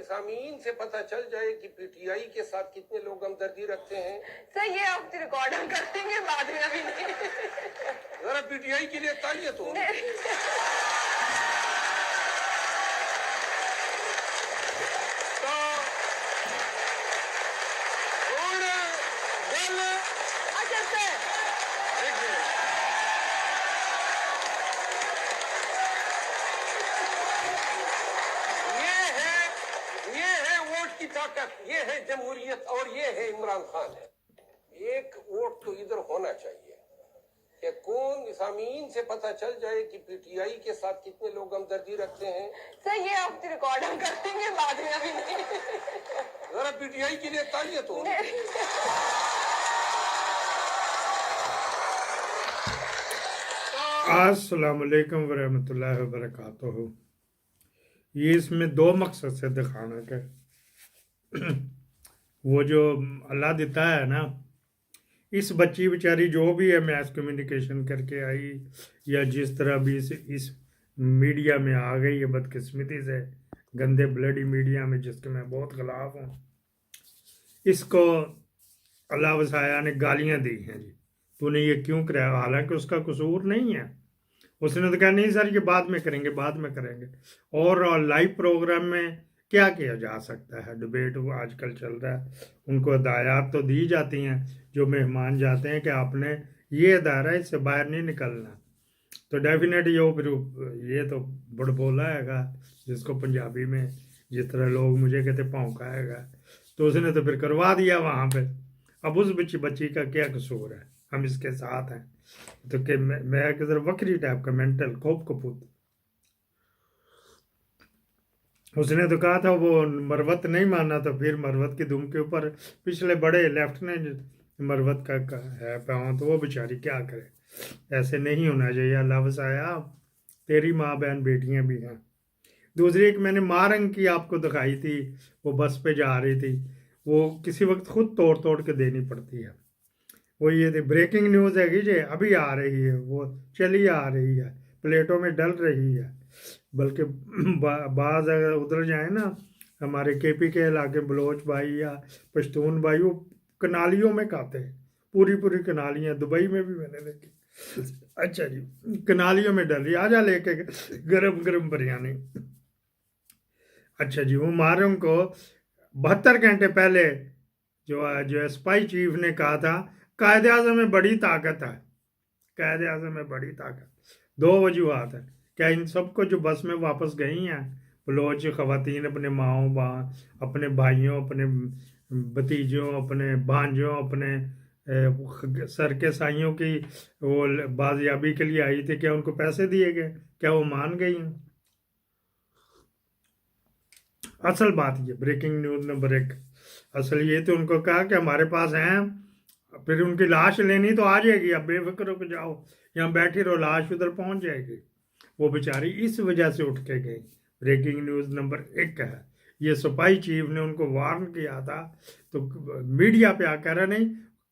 سامعین سے پتہ چل جائے کہ پی ٹی آئی کے ساتھ کتنے لوگ ہمدردی رکھتے ہیں. سر یہ آپ ریکارڈ ہم کر دیں گے بعد میں، ابھی نہیں. ذرا پی ٹی آئی کے لیے تالیاں تو. اچھا سر، یہ ہے ووٹ کی طاقت، یہ ہے جمہوریت، اور یہ ہے عمران خان ہے. ایک ووٹ تو ادھر ہونا چاہیے کہ کون سامعین سے پتہ چل جائے کہ پی ٹی آئی کے ساتھ کتنے لوگ ہمدردی رکھتے ہیں. سر یہ آپ ریکارڈ ہم کر دیں گے بعد میں، ابھی نہیں. ذرا پی ٹی آئی کے لیے تالیاں تو. السلام علیکم ورحمۃ اللہ وبرکاتہ. یہ اس میں دو مقصد سے دکھانا کہ وہ جو اللہ دیتا ہے نا، اس بچی بیچاری جو بھی ہے میس کمیونیکیشن کر کے آئی یا جس طرح بھی اس میڈیا میں آ گئی ہے بدقسمتی سے، گندے بلڈی میڈیا میں، جس کے میں بہت خلاف ہوں، اس کو اللہ وسعیہ نے گالیاں دی ہیں. جی تو نے یہ کیوں کرایا؟ حالانکہ اس کا قصور نہیں ہے. اس نے تو کہا نہیں سر یہ بعد میں کریں گے، بعد میں کریں گے. اور لائیو پروگرام میں کیا کیا جا سکتا ہے؟ ڈبیٹ وہ آج کل چل رہا ہے، ان کو ہدایات تو دی جاتی ہیں جو مہمان جاتے ہیں کہ آپ نے یہ ادارہ اس سے باہر نہیں نکلنا. تو ڈیفینیٹ یہ تو بڑ بولا ہے گا، جس کو پنجابی میں جس طرح لوگ مجھے کہتے پونکائے گا. تو اس نے تو پھر کروا دیا وہاں پہ. اب اس بچی کا کیا قصور ہے؟ ہم اس کے ساتھ ہیں. تو کہ میں کدھر وکری ٹائپ کا مینٹل کوپ کپوت. اس نے تو کہا تھا وہ مروت نہیں ماننا، تو پھر مروت کی دم کے اوپر پچھلے بڑے لیفٹ نے مروت کا ہے پاؤں، تو وہ بیچاری کیا کرے؟ ایسے نہیں ہونا چاہیے. اللہ وسعیہ تیری ماں بہن بیٹیاں بھی ہیں. دوسری ایک میں نے مارنگ کی آپ کو دکھائی تھی، وہ بس پہ جا رہی تھی، وہ کسی وقت خود توڑ کے دینی پڑتی ہے. وہ یہ تھی بریکنگ نیوز ہے کہ جی ابھی آ رہی ہے، وہ چلی آ رہی ہے، پلیٹوں میں ڈل رہی ہے. بلکہ بعض اگر ادھر جائیں نا، ہمارے کے پی کے علاقے بلوچ بھائی یا پشتون بھائی، وہ کنالیوں میں کھاتے ہیں، پوری کنالیاں. دبئی میں بھی میں نے دیکھی. اچھا جی، کنالیوں میں ڈل رہی، آ جا لے کے گرم بریانی. اچھا جی، وہ مارم کو 72 گھنٹے پہلے جو اسپائی چیف نے کہا تھا قائد اعظم میں بڑی طاقت ہے. قائد اعظم میں بڑی طاقت. دو وجوہات ہیں. کیا ان سب کو جو بس میں واپس گئی ہیں بلوچ خواتین، اپنے ماؤں اپنے بھائیوں، اپنے بھتیجوں، اپنے بھانجوں، اپنے سر کے سائیوں کی وہ بازیابی کے لیے آئی تھی، کیا ان کو پیسے دیے گئے؟ کیا وہ مان گئی ہیں؟ اصل بات یہ بریکنگ نیوز نمبر 1 اصل یہ تو ان کو کہا کہ ہمارے پاس ہیں، پھر ان کی لاش لینی تو آ جائے گی، اب بے فکر ہو کے جاؤ، یہاں بیٹھی رہو، لاش ادھر پہنچ جائے گی. وہ بیچاری اس وجہ سے اٹھ کے گئی. بریکنگ نیوز نمبر 1 ہے. یہ سپاہی چیف نے ان کو وارن کیا تھا، تو میڈیا پہ آ کہہ رہا نہیں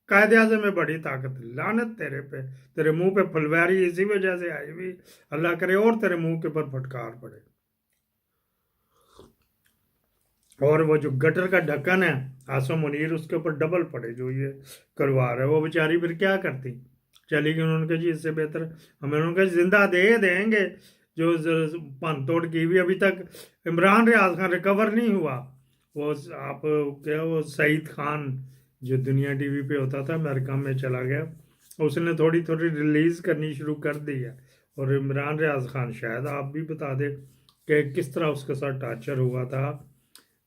قائد اعظم میں بڑی طاقت. لعنت تیرے پہ، تیرے منہ پہ پھلواری اسی وجہ سے آئی ہوئی. اللہ کرے اور تیرے منہ کے پر پھٹکار پڑے. اور وہ جو گٹر کا ڈھکن ہے آسم منیر، اس کے اوپر ڈبل پڑے جو یہ کروا رہا ہے. وہ بیچاری پھر کیا کرتی؟ چلی گئی. انہوں نے کہا جی اس سے بہتر ہمیں، انہوں نے کہا زندہ دیں گے. جو پن توڑ کی ہوئی ابھی تک عمران ریاض خان ریکور نہیں ہوا. وہ آپ کیا، وہ سعید خان جو دنیا ٹی وی پہ ہوتا تھا، امریکہ میں چلا گیا، اس نے تھوڑی ریلیز کرنی شروع کر دی ہے. اور عمران ریاض خان شاید آپ بھی بتا دیں کہ کس طرح اس کے ساتھ ٹارچر ہوا تھا.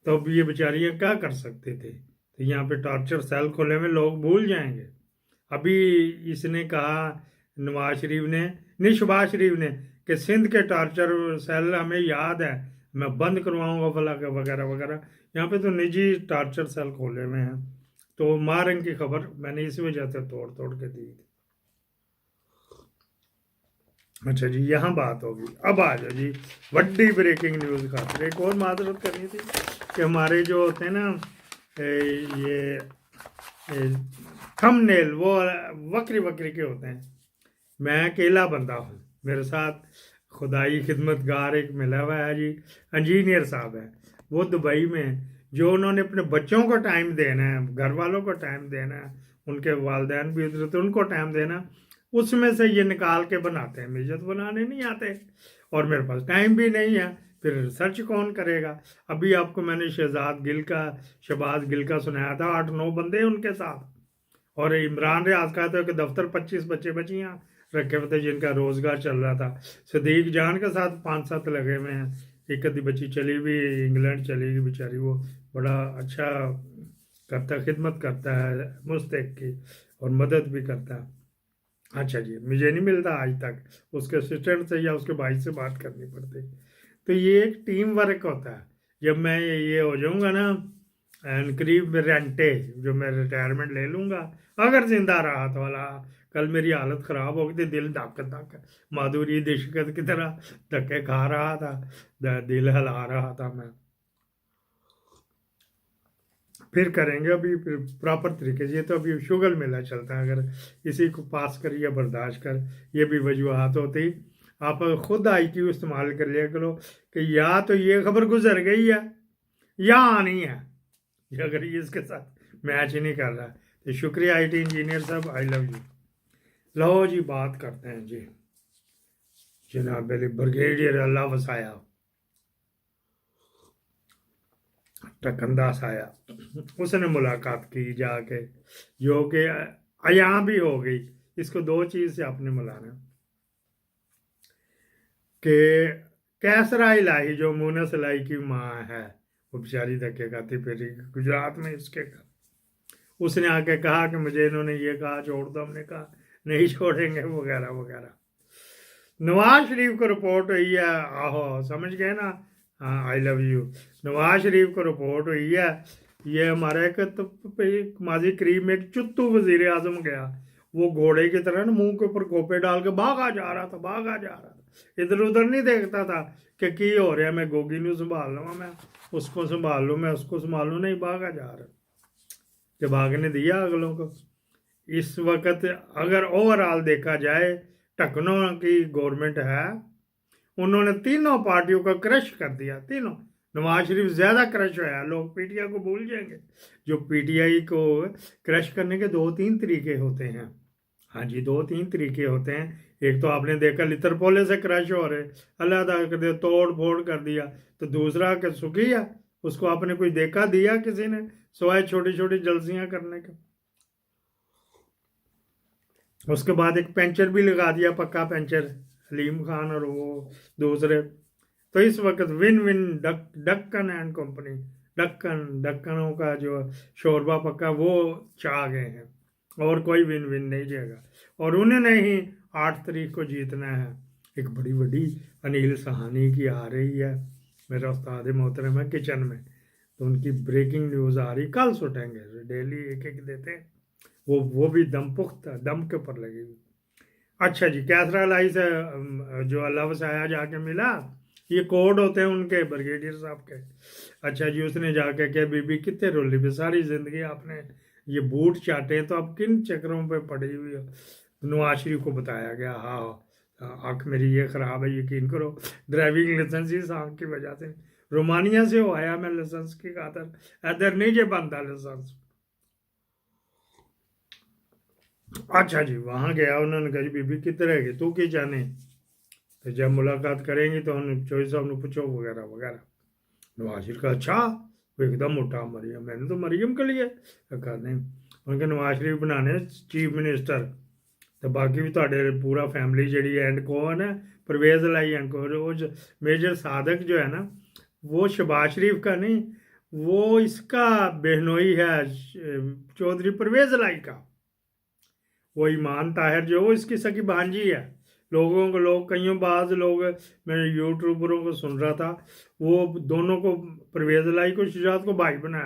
تو اب یہ بیچاریاں کیا کر سکتے تھے؟ تو یہاں پہ ٹارچر سیل کھولے میں لوگ بھول جائیں گے. ابھی اس نے کہا نواز شریف نے، نہیں شہباز شریف نے، کہ سندھ کے ٹارچر سیل ہمیں یاد ہے، میں بند کرواؤں گا فلاں وغیرہ وغیرہ. یہاں پہ تو نجی ٹارچر سیل کھولے میں ہیں. تو مارنگ کی خبر میں نے اسی وجہ سے توڑ کے دی. اچھا جی، یہاں بات ہوگی. اب آ جاؤ جی بڑی بریکنگ نیوز خاطر ایک اور معذرت کرنی تھی کہ ہمارے جو ہوتے ہیں نا یہ تھم نیل، وہ وکری کے ہوتے ہیں. میں اکیلا بندہ ہوں، میرے ساتھ خدائی خدمت گار ایک ملا ہوا ہے جی، انجینئر صاحب ہے. وہ دبئی میں ہیں، جو انہوں نے اپنے بچوں کو ٹائم دینا ہے، گھر والوں کو ٹائم دینا ہے، ان کے والدین بھی ادھر تو ان کو ٹائم دینا، اس میں سے یہ نکال کے بناتے ہیں۔ مجھے تو بنانے نہیں آتے اور میرے پاس ٹائم بھی نہیں ہے، پھر ریسرچ کون کرے گا؟ ابھی آپ کو میں نے شہباز گل کا سنایا تھا، 8-9 بندے ہیں ان کے ساتھ، اور عمران ریاض کا تو کہ دفتر 25 بچے بچیاں رکھے ہوئے تھے جن کا روزگار چل رہا تھا۔ صدیق جان کے ساتھ 5-7 لگے ہوئے ہیں، ایک ادھی بچی چلی بھی انگلینڈ چلی گئی بیچاری، وہ بڑا اچھا کرتا، خدمت کرتا ہے مستحق کی اور مدد بھی کرتا ہے۔ اچھا جی، مجھے نہیں ملتا آج تک، اس کے اسسٹنٹ سے یا اس کے بھائی سے بات کرنی پڑتی۔ تو یہ ایک ٹیم ورک ہوتا ہے۔ جب میں یہ ہو جاؤں گا نا قریب رینٹے، جو میں ریٹائرمنٹ لے لوں گا، اگر زندہ رہا تو اللہ، کل میری حالت خراب ہو گئی تھی، دل دھک مادھوری دشکت کی طرح دھکے کھا رہا تھا، دل ہلا رہا تھا میں۔ پھر کریں گے ابھی پراپر طریقے سے، یہ تو ابھی شگل میلہ چلتا ہے، اگر اسی کو پاس کر یا برداشت کر، یہ بھی وجوہات ہوتی۔ آپ خود آئی کیو استعمال کر لیا کرو کہ یا تو یہ خبر گزر گئی ہے یا آنی ہے، اگر یہ اس کے ساتھ میچ ہی نہیں کر رہا۔ تو شکریہ آئی ٹی انجینئر صاحب، آئی لو یو۔ لو جی بات کرتے ہیں جی جناب علی بریگیڈیئر اللہ وسایا ٹکنداس آیا، اس نے ملاقات کی جا کے، جو کہ عیاں بھی ہو گئی۔ اس کو 2 چیز سے آپ نے ملانا کہ کیسرا الہی جو مونس الہی کی ماں ہے، وہ بیچاری دھکے کھاتی پھری گجرات میں، اس نے آ کے کہا کہ مجھے انہوں نے یہ کہا چھوڑ دو، ہم نے کہا نہیں چھوڑیں گے، وغیرہ وغیرہ۔ نواز شریف کو رپورٹ ہوئی ہے، آہو سمجھ گئے نا، ہاں آئی لو یو۔ نواز شریف کو رپورٹ ہوئی ہے، یہ ہمارا ایک ماضی قریب میں ایک چتو وزیر اعظم گیا، وہ گھوڑے کی طرح نا منہ کے اوپر گوپے ڈال کے بھاگا جا رہا تھا، ادھر ادھر نہیں دیکھتا تھا کہ کی ہو رہا ہے، میں گوگی نو سنبھال لوں، میں اس کو سنبھال لوں، میں اس کو سنبھال لوں، نہیں بھاگا جا رہا، کہ بھاگنے دیا اگلوں کو۔ اس وقت اگر اوور آل دیکھا جائے، ٹکنوں کی گورنمنٹ ہے، انہوں نے تینوں پارٹیوں کا کرش کر دیا، تینوں۔ نواز شریف زیادہ کرش ہوا ہے، لوگ پی ٹی آئی کو بھول جائیں گے۔ جو پی ٹی آئی کو کرش کرنے کے 2-3 طریقے ہوتے ہیں، ہاں جی 2-3 طریقے ہوتے ہیں۔ ایک تو آپ نے دیکھا لتر پولے سے کرش ہو رہے، اللہ تعالیٰ کر دیا، توڑ پھوڑ کر دیا۔ تو دوسرا کہ سکھی ہے، اس کو آپ نے کوئی دیکھا دیا کسی نے، سوائے چھوٹی چھوٹی جلسیاں کرنے کے۔ اس کے بعد ایک پینچر بھی لگا دیا، پکا پینچر، حلیم خان اور وہ دوسرے۔ تو اس وقت one one Deccan and company, ڈکنوں کا جو شوربہ پکا وہ چاہ گئے ہیں، اور کوئی ون ون نہیں جائے گا، اور انہیں نے ہی 8 تاریخ کو جیتنا ہے۔ ایک بڑی بڑی انیل سہانی کی آ رہی ہے، میرا استاد محترم ہے کچن میں، تو ان کی بریکنگ نیوز آ رہی، کل سٹیں گے، ڈیلی ایک دیتے ہیں، وہ بھی دم پختہ، دم کے اوپر لگی ہوئی۔ اچھا جی، کیسرا الہی سے جو اللہ وسایا جا کے ملا، یہ کوڈ ہوتے ہیں ان کے بریگیڈیئر صاحب کے۔ اچھا جی، اس نے جا کے کہ بی بی کتنے رولی پہ، ساری زندگی آپ نے یہ بوٹ چاٹے ہیں، تو اب کن چکروں پہ پڑی ہوئی ہو؟ نواز شریف کو بتایا گیا، ہاں آنکھ میری یہ خراب ہے، یقین کرو ڈرائیونگ لائسنس اس آنکھ کی وجہ سے، رومانیہ سے ہو آیا میں لائسنس کی خاطر، ادھر نہیں جے بنتا لائسنس۔ اچھا جی، وہاں گیا، انہوں نے کہا جی بی بی کتنے رہ گئی، تو کی جانے، تو جب ملاقات کریں گی تو ہم چوہی صاحب نے پوچھو وغیرہ وغیرہ۔ نواز شریف کا اچھا، وہ ایک دم موٹا، مریم، میں نے تو مریم کے لیے کہا نہیں، ان کے نواز شریف بنانے چیف منسٹر، تو باقی بھی تھوڑے پورا فیملی جڑی اینڈ کون ہے، پرویز الہی اینڈ کو، وہ میجر صادق جو ہے نا، وہ شہباز شریف کا نہیں، وہ اس کا بہنوئی ہے، چودھری پرویز الہی کا، وہ ایمان طاہر جو وہ اس کی سکی بھانجی ہے۔ کئیوں بعض لوگ، میں یوٹیوبروں کو سن رہا تھا، وہ دونوں کو، پرویز الہی کو شجاعت کو بھائی بنایا۔